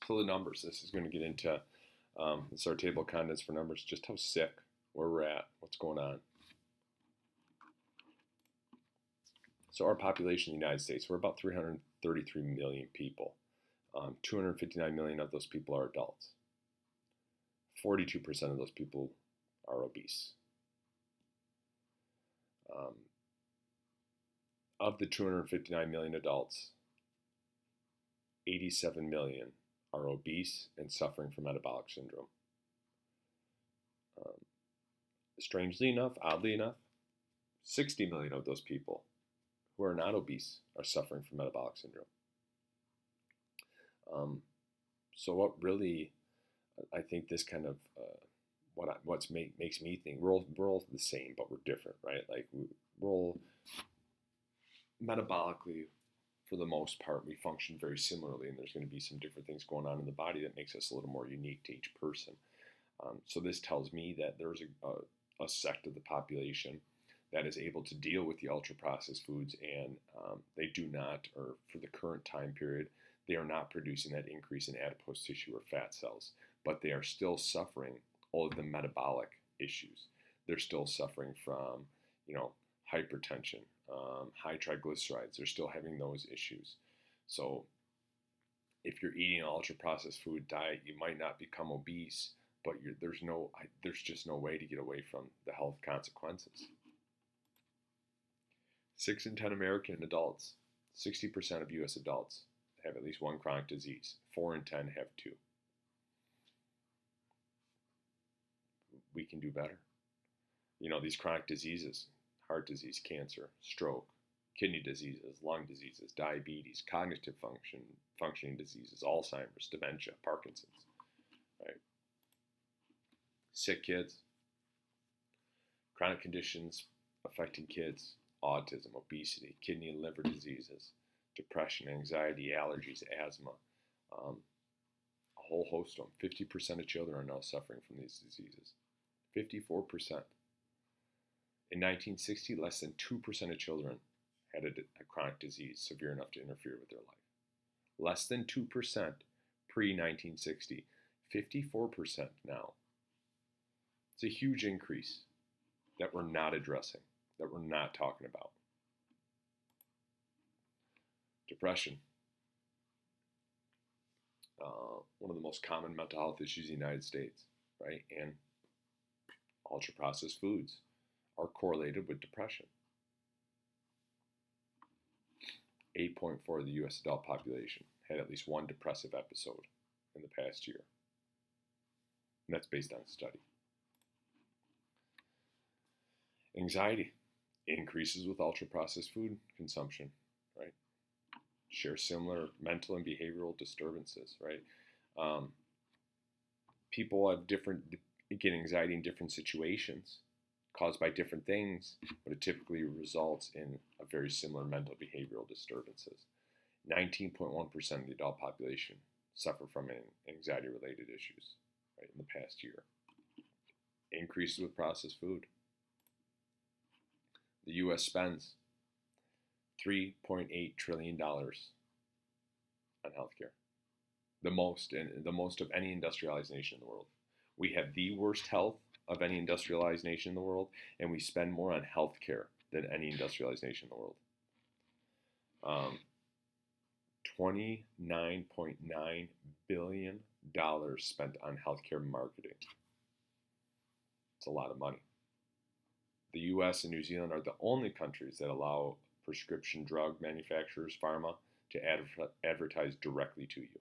So the numbers, this is going to get into, this is our table of contents for numbers, just how sick, where we're at, what's going on. So our population in the United States, we're about 333 million people. 259 million of those people are adults. 42% of those people are obese. Of the 259 million adults, 87 million are obese and suffering from metabolic syndrome. Strangely enough, oddly enough, 60 million of those people who are not obese are suffering from metabolic syndrome. So what really, I think this kind of, makes me think, we're all the same, but we're different, right? Like we're all metabolically, for the most part, we function very similarly, and there's going to be some different things going on in the body that makes us a little more unique to each person. So this tells me that there's a sect of the population that is able to deal with the ultra-processed foods, and they do not, or for the current time period, they are not producing that increase in adipose tissue or fat cells, but they are still suffering all of the metabolic issues. They're still suffering from, hypertension, high triglycerides. They're still having those issues. So if you're eating an ultra-processed food diet, you might not become obese, but there's just no way to get away from the health consequences. 6 in 10 American adults, 60% of U.S. adults have at least one chronic disease. 4 in 10 have 2. We can do better. These chronic diseases, heart disease, cancer, stroke, kidney diseases, lung diseases, diabetes, cognitive functioning diseases, Alzheimer's, dementia, Parkinson's, right? Sick kids, chronic conditions affecting kids, autism, obesity, kidney and liver diseases, depression, anxiety, allergies, asthma, a whole host of them. 50% of children are now suffering from these diseases. 54%. In 1960, less than 2% of children had a chronic disease severe enough to interfere with their life. Less than 2% pre-1960. 54% now. It's a huge increase that we're not addressing, that we're not talking about. Depression. One of the most common mental health issues in the United States, right? And ultra-processed foods are correlated with depression. 8.4 of the U.S. adult population had at least one depressive episode in the past year. And that's based on a study. Anxiety increases with ultra-processed food consumption, right? Share similar mental and behavioral disturbances, right? People have get anxiety in different situations caused by different things, but it typically results in a very similar mental behavioral disturbances. 19.1% of the adult population suffer from anxiety-related issues, right, in the past year. Increases with processed food. The U.S. spends $3.8 trillion on healthcare. The most of any industrialized nation in the world. We have the worst health of any industrialized nation in the world, and we spend more on healthcare than any industrialized nation in the world. $29.9 billion spent on healthcare marketing. It's a lot of money. The U.S. and New Zealand are the only countries that allow prescription drug manufacturers, pharma, to advertise directly to you.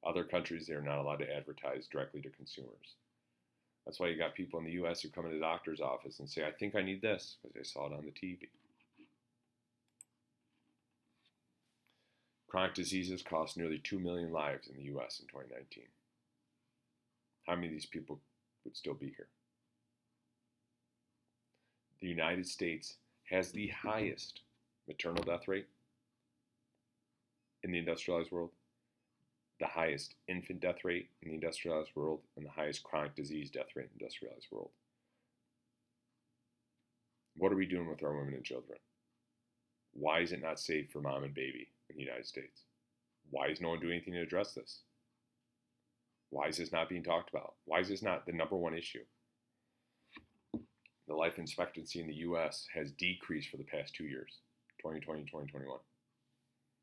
Other countries, they are not allowed to advertise directly to consumers. That's why you got people in the U.S. who come into the doctor's office and say, I think I need this, because they saw it on the TV. Chronic diseases cost nearly 2 million lives in the U.S. in 2019. How many of these people would still be here? The United States has the highest maternal death rate in the industrialized world, the highest infant death rate in the industrialized world, and the highest chronic disease death rate in the industrialized world. What are we doing with our women and children? Why is it not safe for mom and baby in the United States? Why is no one doing anything to address this? Why is this not being talked about? Why is this not the number one issue? The life expectancy in the U.S. has decreased for the past 2 years, 2020 and 2021.